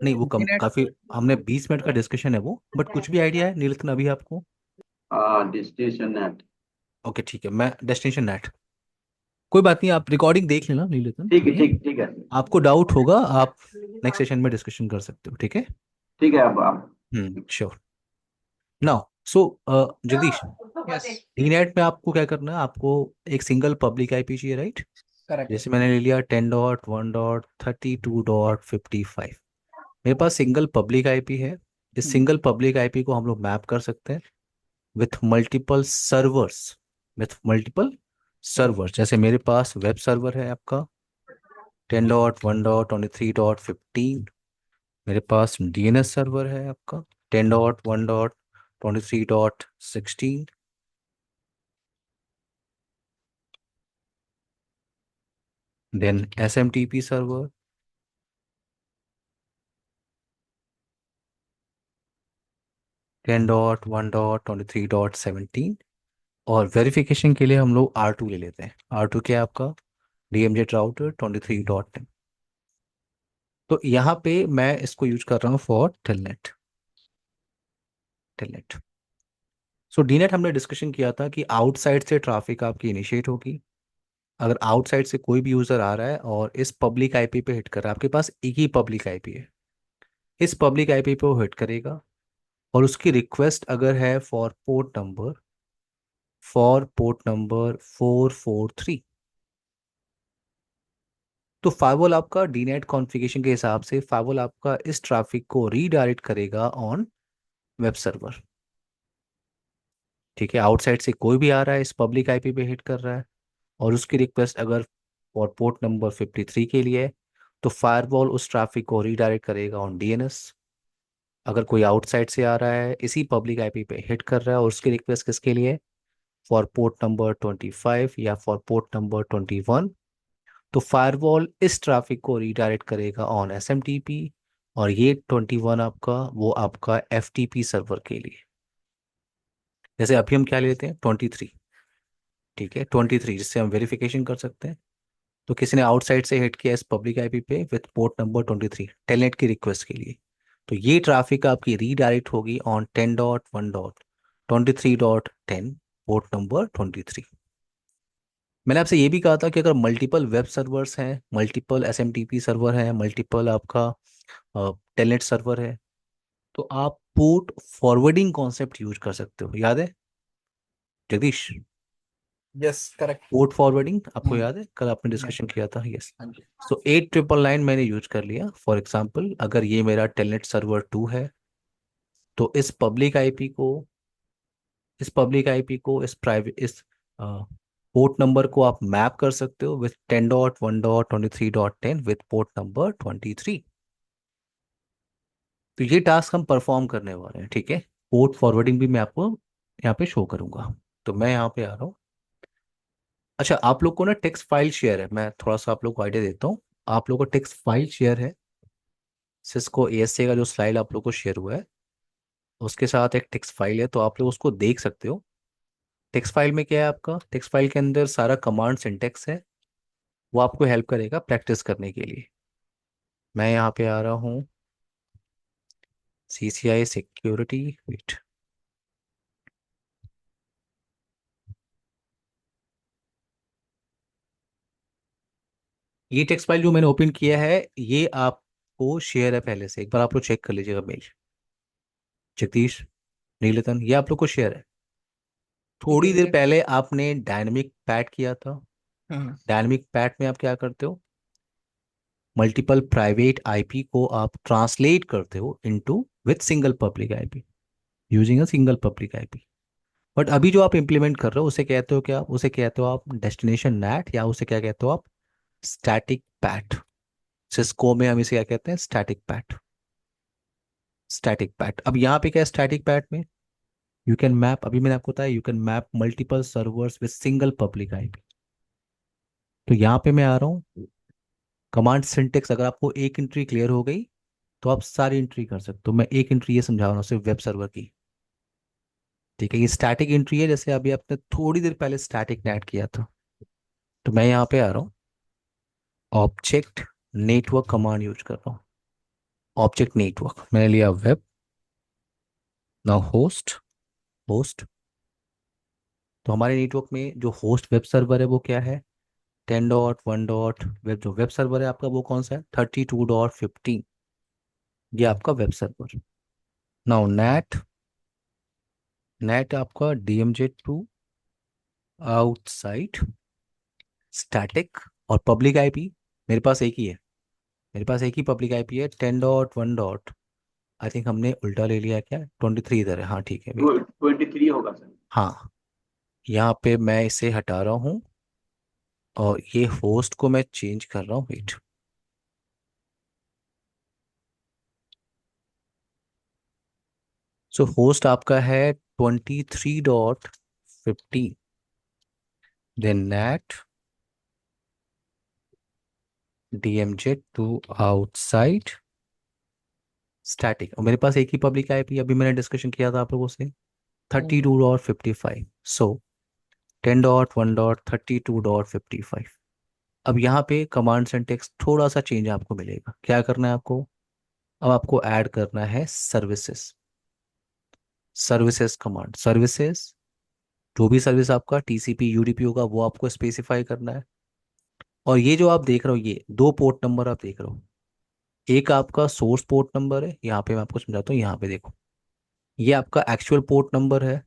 S1: नहीं, वो कम
S3: डीनेट।
S1: काफ़ी, हमने 20 मिनट का डिस्कशन है वो, बट कुछ भी आइडिया है नीलरतन अभी आपको?
S2: Destination net.
S1: ओके ठीक है, मैं डेस्टिनेशन नेट, कोई बात नहीं, आप रिकॉर्डिंग देख लेना नीलरतन,
S2: ठीक है,
S1: ठीक है।
S2: ठीक ठीक है।
S1: आपको डाउट होगा, आप नेक्स्ट सेशन में डिस्कशन कर सकते हो, ठीक है।
S2: ठीक है, अब आप।
S1: Sure. Now so Jagdish,
S3: yes.
S1: DNAT में आपको क्या करना है, आपको एक सिंगल पब्लिक आईपी चाहिए, राइट?
S3: करेक्ट।
S1: जैसे मैंने ले लिया 10.1.32.55। मेरे पास सिंगल पब्लिक आईपी है। इस सिंगल पब्लिक आईपी को हम लोग मैप कर सकते हैं with multiple servers, with multiple servers. जैसे मेरे पास वेब सर्वर है आपका 10.1.23.15। मेरे पास डीएनएस सर्वर है आपका 10.1.23.16। Then SMTP server 10.1.23.17। और वेरिफिकेशन के लिए हम लोग R2 ले लेते हैं। R2 क्या है आपका? डीएमजेट राउटर 23.10। तो यहाँ पे मैं इसको यूज कर रहा हूँ फॉर टेलनेट। टेलनेट, सो डीनेट हमने डिस्कशन किया था कि आउटसाइड से ट्रैफिक आपकी इनिशिएट होगी। अगर आउटसाइड से कोई भी यूज़र आ रहा है और इस पब्लिक आईपी पे हिट कर रहा है, आपके पास एक ही पब्लिक आईपी है, इस पब्लिक आईपी पे वो हिट करेगा और उसकी रिक्वेस्ट अगर है फॉर पोर्ट नंबर 443, तो फाइवल आपका डीनेट कॉन्फ़िगरेशन के हिसाब से फाइवल आपका इस ट्रैफिक को रीडायरेक्ट करेगा ऑन वेब सर्वर। ठीक है, आउटसाइड से कोई भी आ रहा है इस पब्लिक आईपी पे हिट कर रहा है और उसकी रिक्वेस्ट अगर फॉर पोर्ट नंबर 53 के लिए है, तो फायरवॉल उस ट्रैफिक को रीडायरेक्ट करेगा ऑन डीएनएस। अगर कोई आउटसाइड से आ रहा है इसी पब्लिक आईपी पे हिट कर रहा है और उसकी रिक्वेस्ट किसके लिए, फॉर पोर्ट नंबर 25 या फॉर पोर्ट नंबर 21, तो फायरवॉल इस ट्रैफिक को रीडायरेक्ट करेगा ऑन एसएमटीपी। और ये 21 आपका, वो आपका एफटीपी सर्वर के लिए। जैसे अभी हम क्या लेते हैं 23, ठीक है 23 जिससे हम वेरिफिकेशन कर सकते हैं। तो किसी ने आउटसाइड से हिट किया इस पब्लिक आईपी पे विथ पोर्ट नंबर 23 टेलनेट की रिक्वेस्ट के लिए, तो ये ट्रैफिक आपकी रीडायरेक्ट होगी ऑन 10.1.23.10 पोर्ट नंबर 23। मैंने आपसे ये भी कहा था कि अगर मल्टीपल वेब सर्वर्स हैं, मल्टीपल एसएमटीपी सर्वर हैं, मल्टीपल आपका टेलनेट सर्वर है, तो आप पोर्ट फॉरवर्डिंग कॉन्सेप्ट यूज कर सकते हो, याद है Jagdish?
S3: Yes correct.
S1: Port forwarding आपको
S3: हम्म।
S1: याद है, कल आपने
S3: या।
S1: डिस्कशन किया था, यस।
S3: हाँ जी।
S1: सो 8999 मैंने यूज कर लिया। फॉर एग्जांपल, अगर ये मेरा टेलनेट सर्वर 2 है, तो इस प्राइवेट इस पोर्ट नंबर को आप मैप कर सकते हो विथ 10.1.23.10 विथ पोर्ट नंबर 23। तो ये टास्क हम परफॉर्म करने वाले हैं, ठीक है। पोर्ट फॉरवर्डिंग भी मैं आपको यहाँ पे शो करूंगा। तो मैं यहाँ पे आ रहा हूँ। अच्छा, आप लोग को ना टेक्स्ट फाइल शेयर है, मैं थोड़ा सा आप लोग को आइडिया देता हूँ। आप लोग को टेक्स्ट फाइल शेयर है, सिस्को एएसए का जो स्लाइड आप लोग को शेयर हुआ है उसके साथ एक टेक्स्ट फाइल है, तो आप लोग उसको देख सकते हो। टेक्स्ट फाइल में क्या है, आपका टेक्स्ट फाइल के अंदर सारा कमांड सिंटेक्स है, वो आपको हेल्प करेगा प्रैक्टिस करने के लिए। मैं यहाँ पे आ रहा हूँ CCI सिक्योरिटी, वेट। ये टेक्स्ट फाइल जो मैंने ओपन किया है ये आपको शेयर है पहले से, एक बार आप लोग चेक कर लीजिएगा मेल। जगदीश, नीलतन, ये आप लोग को शेयर है।
S3: ठीक है
S1: थोड़ी देर
S3: ये।
S1: पहले आपने डायनेमिक पैट किया था।
S3: हाँ।
S1: डायनेमिक पैट में आप क्या करते हो, मल्टीपल प्राइवेट आईपी को आप ट्रांसलेट करते हो into with single public IP using a single public IP. But अभी जो आप इम्प्लीमेंट कर रहे हो उसे कहते हो क्या, उसे कहते हो आप डेस्टिनेशन नेट, या उसे क्या कहते हो आप, स्टैटिक पैट। सिस्को में हम इसे क्या कहते हैं, स्टैटिक पैट। Static PAT. अब यहाँ पे क्या है स्टैटिक पैट में, यू कैन मैप, अभी मैंने आपको बताया, you can map multiple servers with single public IP. तो यहाँ पे मैं आ रहा हूँ, कमांड सिंटेक्स अगर आपको एक एंट्री क्लियर हो गई तो आप सारी एंट्री कर सकते हो। मैं एक एंट्री ये समझा रहा हूँ सिर्फ वेब सर्वर की। ठीक है, ये स्टैटिक एंट्री है, जैसे अभी आपने थोड़ी देर पहले स्टैटिक नेट किया था। तो मैं यहाँ पे आ रहा हूँ, ऑब्जेक्ट नेटवर्क कमांड यूज कर रहा हूँ। ऑब्जेक्ट नेटवर्क मैंने लिया वेब, नाउ होस्ट। होस्ट, तो हमारे नेटवर्क में जो होस्ट वेब सर्वर है वो क्या है, 10.1 वेब, जो वेब सर्वर है आपका वो कौन सा है, 32.15। ये आपका web server. Now NAT, net आपका DMZ2 आउटसाइड स्टैटिक, और पब्लिक आईपी मेरे पास एक ही है, मेरे पास एक ही पब्लिक आईपी है, 10.1 आई थिंक हमने उल्टा ले लिया है क्या, 23 इधर है, हाँ ठीक है वेट।
S2: 23 होगा सर।
S1: हाँ, यहाँ पे मैं इसे हटा रहा हूँ और ये होस्ट को मैं चेंज कर रहा हूँ, वेट। सो होस्ट आपका है 23.15, then net DMZ2 outside static, और मेरे पास एक ही पब्लिक आईपी, अभी मैंने डिस्कशन किया था आप लोगों से, thirty
S3: hmm.
S1: Two dot fifty five so 10.1.32.55। अब यहाँ पे कमांड सिंटेक्स थोड़ा सा चेंज आपको मिलेगा, क्या करना है आपको, अब आपको ऐड करना है सर्विसेज। सर्विसेज कमांड, सर्विसेज, जो भी सर्विस आपका TCP UDP होगा वो आपको स्पेसिफाई करना है। और ये जो आप देख रहे हो, ये दो पोर्ट नंबर आप देख रहे हो, एक आपका सोर्स पोर्ट नंबर है, यहाँ पे मैं आपको समझाता हूँ, यहाँ पे देखो, ये आपका एक्चुअल पोर्ट नंबर है,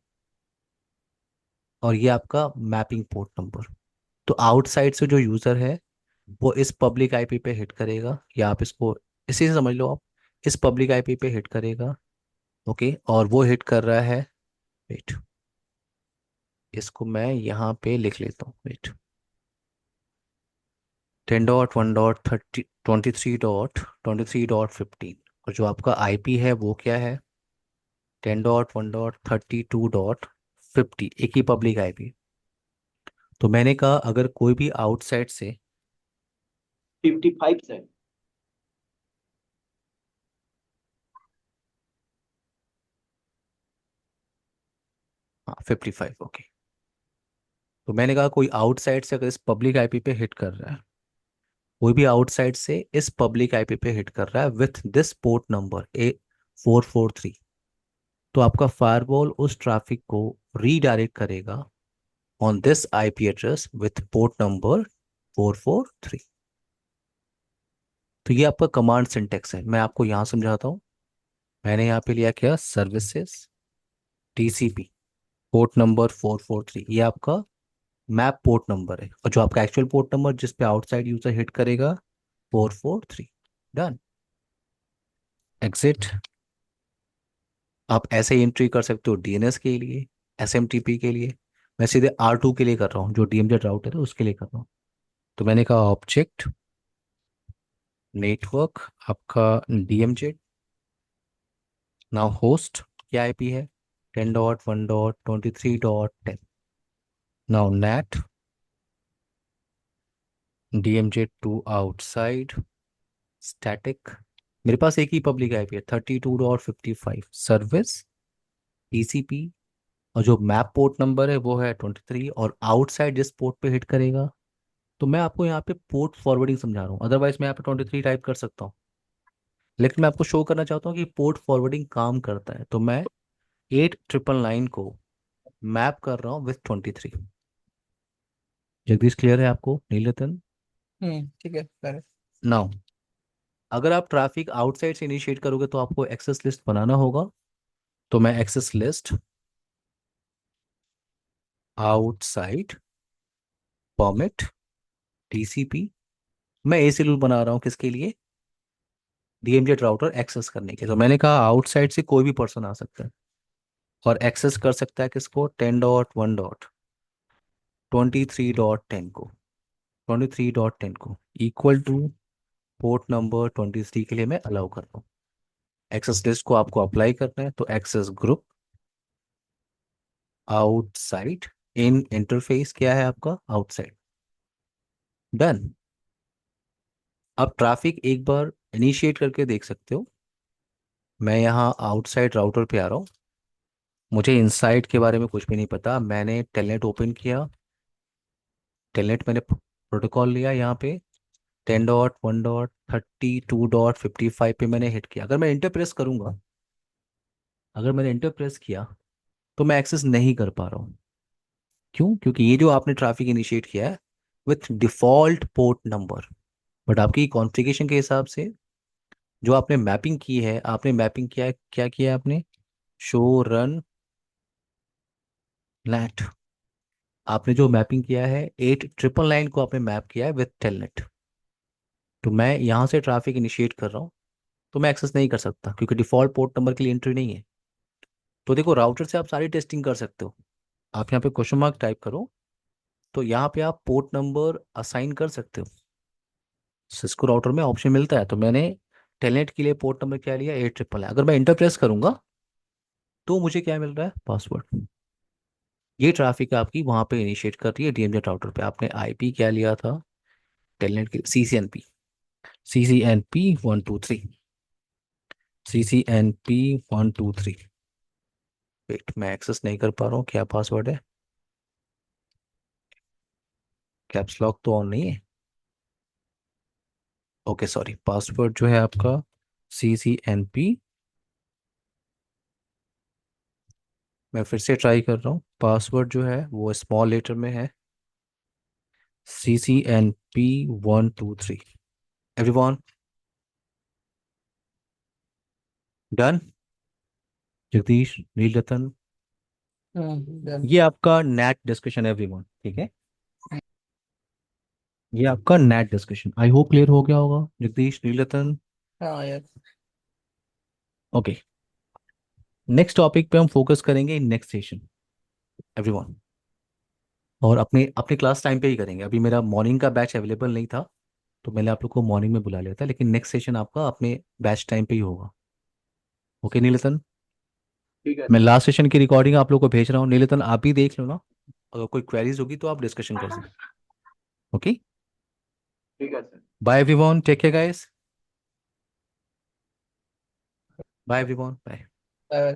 S1: और ये आपका मैपिंग पोर्ट नंबर। तो आउटसाइड से जो यूजर है वो इस पब्लिक आईपी पे हिट करेगा, या आप इसको इसी से समझ लो आप, इस पब्लिक आईपी पे हिट करेगा। ओके, और वो हिट कर रहा है, वेट, इसको मैं यहाँ पे लिख लेता हूँ, वेट, 10.1.23.15, और जो आपका आईपी है वो क्या है, 10.1.32.50, एक ही पब्लिक आईपी। तो मैंने कहा अगर कोई भी आउटसाइड से,
S2: 55 सर।
S1: हाँ 55, ओके। तो मैंने कहा कोई आउटसाइड से अगर इस पब्लिक आईपी पे हिट कर रहा है, कोई भी आउटसाइड से इस पब्लिक आईपी पे हिट कर रहा है with this port number A443, तो आपका फायरवॉल उस ट्रैफिक को रीडायरेक्ट करेगा on this IP address with port number 443। तो ये आपका कमांड सिंटेक्स है, मैं आपको यहाँ समझाता हूँ। मैंने यहाँ पे लिया क्या, सर्विसेज TCP पोर्ट नंबर 443, ये आपका मैप पोर्ट नंबर है, और जो आपका एक्चुअल पोर्ट नंबर जिस पे आउटसाइड यूजर हिट करेगा, 443। Done, exit. आप ऐसे ही एंट्री कर सकते हो DNS के लिए, SMTP के लिए। मैं सीधे R2 के लिए कर रहा हूँ, जो DMZ राउटर है उसके लिए कर रहा हूँ। तो मैंने कहा ऑब्जेक्ट नेटवर्क आपका DMZ, नाउ होस्ट क्या आईपी है, 10.1.23.10, now net DMZ2 outside static, मेरे पास एक ही पब्लिक आईपी है, 32.55 सर्विस TCP, और जो मैप पोर्ट नंबर है वो है 23, और आउटसाइड जिस पोर्ट पे हिट करेगा, तो मैं आपको यहाँ पे पोर्ट फॉरवर्डिंग समझा रहा हूँ, अदरवाइज मैं यहाँ पे 23 टाइप कर सकता हूँ, लेकिन मैं आपको शो करना चाहता हूँ कि पोर्ट फॉरवर्डिंग काम करता है। तो मैं 8999 को मैप कर रहा हूँ विथ 23। जगदीश क्लियर है आपको, नीलरतन?
S3: ठीक है सर।
S1: नाउ अगर आप ट्रैफिक आउटसाइड से इनिशिएट करोगे तो आपको एक्सेस लिस्ट बनाना होगा। तो मैं access list outside permit TCP, मैं ACLU बना रहा हूँ किसके लिए, DMZ राउटर एक्सेस करने के। तो मैंने कहा आउटसाइड से कोई भी पर्सन आ सकता है, और एक्सेस कर सकता है किसको, 10.1. 23.10 को, 23.10 को इक्वल टू पोर्ट नंबर 23 के लिए मैं अलाउ कर रहा हूँ। एक्सेस लिस्ट को आपको अप्लाई करना है, तो access group outside in interface क्या है आपका, आउटसाइड। डन। अब ट्रैफिक एक बार इनिशिएट करके देख सकते हो। मैं यहाँ आउटसाइड राउटर पे आ रहा हूँ, मुझे इनसाइड के बारे में कुछ भी नहीं पता। मैंने टेलनेट ओपन किया, टेलनेट मैंने प्रोटोकॉल लिया, यहाँ पे 10.1.32.55 पे मैंने हिट किया। अगर मैं इंटर प्रेस करूंगा, अगर मैंने इंटर प्रेस किया तो मैं एक्सेस नहीं कर पा रहा हूँ। क्यों? क्योंकि ये जो आपने ट्रैफिक इनिशिएट किया है with default port number, but आपकी कॉन्फ़िगरेशन के हिसाब से जो आपने मैपिंग की है, आपने मैपिंग किया है, क्या किया है आपने, शो रन नेट। आपने जो मैपिंग किया है 8,999 को आपने मैप किया है विथ टेलनेट। तो मैं यहाँ से ट्रैफिक इनिशिएट कर रहा हूँ, तो मैं एक्सेस नहीं कर सकता क्योंकि डिफॉल्ट पोर्ट नंबर के लिए एंट्री नहीं है। तो देखो, राउटर से आप सारी टेस्टिंग कर सकते हो। आप यहाँ पे क्वेश्चन मार्क टाइप करो, तो यहाँ पे आप पोर्ट नंबर असाइन कर सकते हो। सिस्को राउटर में ऑप्शन मिलता है, तो मैंने टेलनेट के लिए पोर्ट नंबर क्या लिया, 8,999। अगर मैं इंटर प्रेस करूंगा तो मुझे क्या मिल रहा है, पासवर्ड। ये ट्रैफिक आपकी वहां पे इनिशिएट कर रही है डीएमजेड राउटर पे। आपने आईपी क्या लिया था, टेलनेट के CCNP, CCNP 123, CCNP 123। वेट, मैं एक्सेस नहीं कर पा रहा हूँ, क्या पासवर्ड है, कैप्स लॉक तो ऑन नहीं है। ओके सॉरी, पासवर्ड जो है आपका CCNP, मैं फिर से ट्राई कर रहा हूँ। पासवर्ड जो है वो स्मॉल लेटर में है, CCNP 123। Everyone done? Jagdish, Nilratan,
S3: done.
S1: ये आपका नेट डिस्कशन है एवरीवन, ठीक है। ये आपका net discussion I hope clear हो गया होगा, जगदीश, नीलरतन।
S3: हाँ यार।
S1: ओके, नेक्स्ट टॉपिक पे हम फोकस करेंगे इन नेक्स्ट सेशन एवरीवन। और अपने अपने क्लास टाइम पे ही करेंगे। अभी मेरा मॉर्निंग का बैच अवेलेबल नहीं था, तो मैंने आप लोग को मॉर्निंग में बुला लिया था, लेकिन नेक्स्ट सेशन आपका अपने बैच टाइम पे ही होगा। ओके नीलतन,
S2: ठीक है
S1: मैं
S2: सर।
S1: लास्ट सेशन की रिकॉर्डिंग आप लोग को भेज रहा हूँ। नीलतन आप भी देख लो ना, अगर कोई क्वेरीज होगी तो आप डिस्कशन कर सकते। ओके,
S2: ठीक है sir.
S1: Bye everyone, take care guys, bye everyone, bye.
S3: Bye.